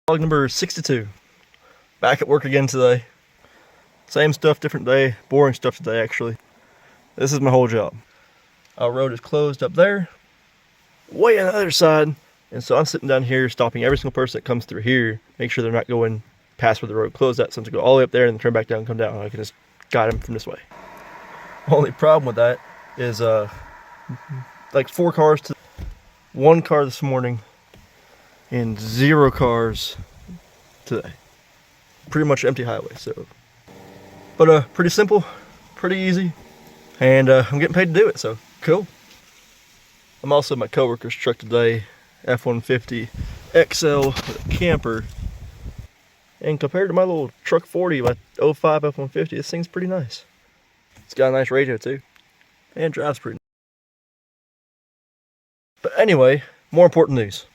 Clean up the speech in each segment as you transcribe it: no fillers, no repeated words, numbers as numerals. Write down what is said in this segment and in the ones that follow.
Vlog number 62. Back at work again today. Same stuff, different day. Boring stuff today, actually. This is my whole job. Our road is closed up there, way on the other side. And so I'm sitting down here, stopping every single person that comes through here, make sure they're not going past where the road closed at, so to go all the way up there and then turn back down and come down. I can just guide them from this way. Only problem with that is like 4 cars to 1 car this morning and 0 cars today. Pretty much empty highway, so. But pretty simple, pretty easy, and I'm getting paid to do it, so cool. I'm also in my coworker's truck today, F-150 XL with a camper. And compared to my little truck 40, my 05 F-150, this thing's pretty nice. It's got a nice radio too, and drives pretty nice. But anyway, more important news.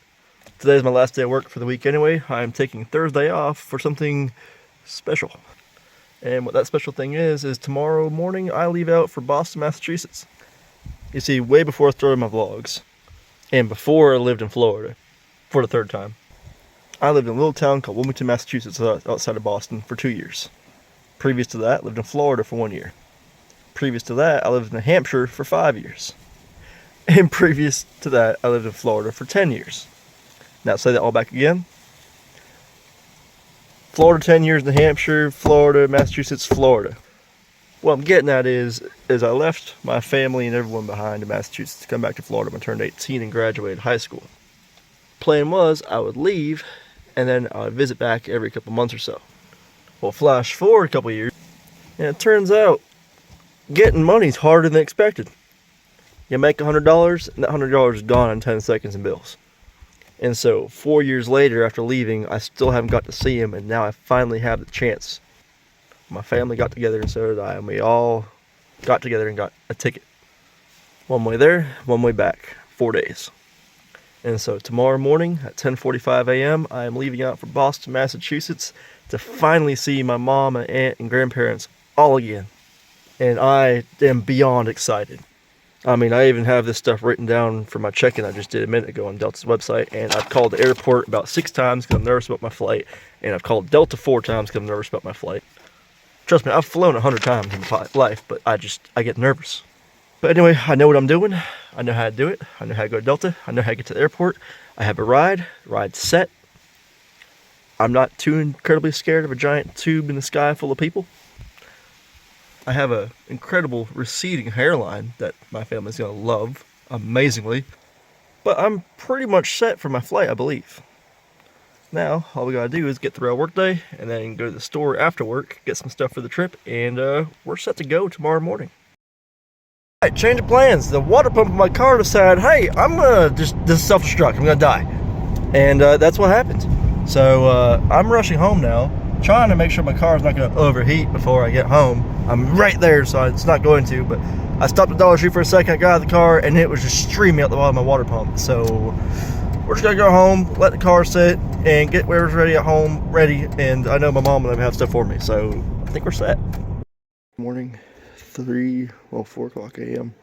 Today's my last day of work for the week anyway. I'm taking Thursday off for something special. And what that special thing is tomorrow morning I leave out for Boston, Massachusetts. You see, way before I started my vlogs, and before I lived in Florida for the 3rd time, I lived in a little town called Wilmington, Massachusetts, outside of Boston for 2 years. Previous to that, I lived in Florida for 1 year. Previous to that, I lived in New Hampshire for 5 years. And previous to that, I lived in Florida for 10 years. Now say that all back again. Florida 10 years, New Hampshire, Florida, Massachusetts, Florida. What I'm getting at is I left my family and everyone behind in Massachusetts to come back to Florida when I turned 18 and graduated high school. Plan was I would leave and then I would visit back every couple months or so. Well, flash forward a couple years, and it turns out getting money's harder than expected. You make $100 and that $100 is gone in 10 seconds in bills. And so 4 years later after leaving, I still haven't got to see him, and now I finally have the chance. My family got together and so did I, and we all got together and got a ticket. 1 way there, 1 way back, 4 days. And so tomorrow morning at 10:45 a.m. I am leaving out for Boston, Massachusetts to finally see my mom and aunt and grandparents all again. And I am beyond excited. I mean, I even have this stuff written down for my check-in I just did a minute ago on Delta's website, and I've called the airport about 6 times because I'm nervous about my flight, and I've called Delta 4 times because I'm nervous about my flight. Trust me, I've flown 100 times in my life, but I get nervous. But anyway, I know what I'm doing. I know how to do it. I know how to go to Delta. I know how to get to the airport. I have a ride's set. I'm not too incredibly scared of a giant tube in the sky full of people. I have an incredible receding hairline that my family's going to love, amazingly. But I'm pretty much set for my flight, I believe. Now, all we got to do is get through our work day, and then go to the store after work, get some stuff for the trip, and we're set to go tomorrow morning. Alright, change of plans. The water pump in my car decided, hey, I'm going to just self-destruct. I'm going to die. And that's what happened. So I'm rushing home now, trying to make sure my car is not going to overheat before I get home. I'm right there, so it's not going to, but I stopped at Dollar Tree for a second, I got out of the car, and it was just streaming out the bottom of my water pump. So we're just going to go home, let the car sit, and get whatever's ready at home ready, and I know my mom will have stuff for me, so I think we're set. Morning, 4 o'clock a.m.,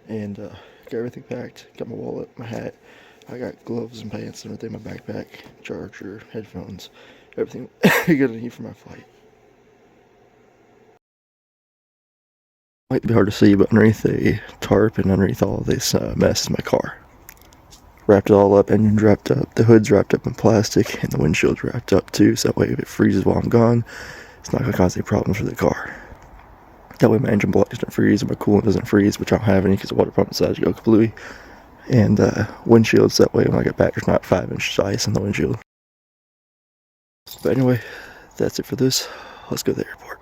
and got everything packed, got my wallet, my hat, I got gloves and pants and everything, my backpack, charger, headphones, everything you're going to need for my flight. Might be hard to see, but underneath a tarp and underneath all of this mess is my car. Wrapped it all up, engine wrapped up, the hood's wrapped up in plastic, and the windshield's wrapped up too, so that way if it freezes while I'm gone, it's not going to cause any problems for the car. That way my engine block doesn't freeze and my coolant doesn't freeze, which I don't have any because the water pump decided to go kablooey. And windshields, that way when I get back there's not 5 inches of ice in the windshield. But anyway, that's it for this. Let's go to the airport.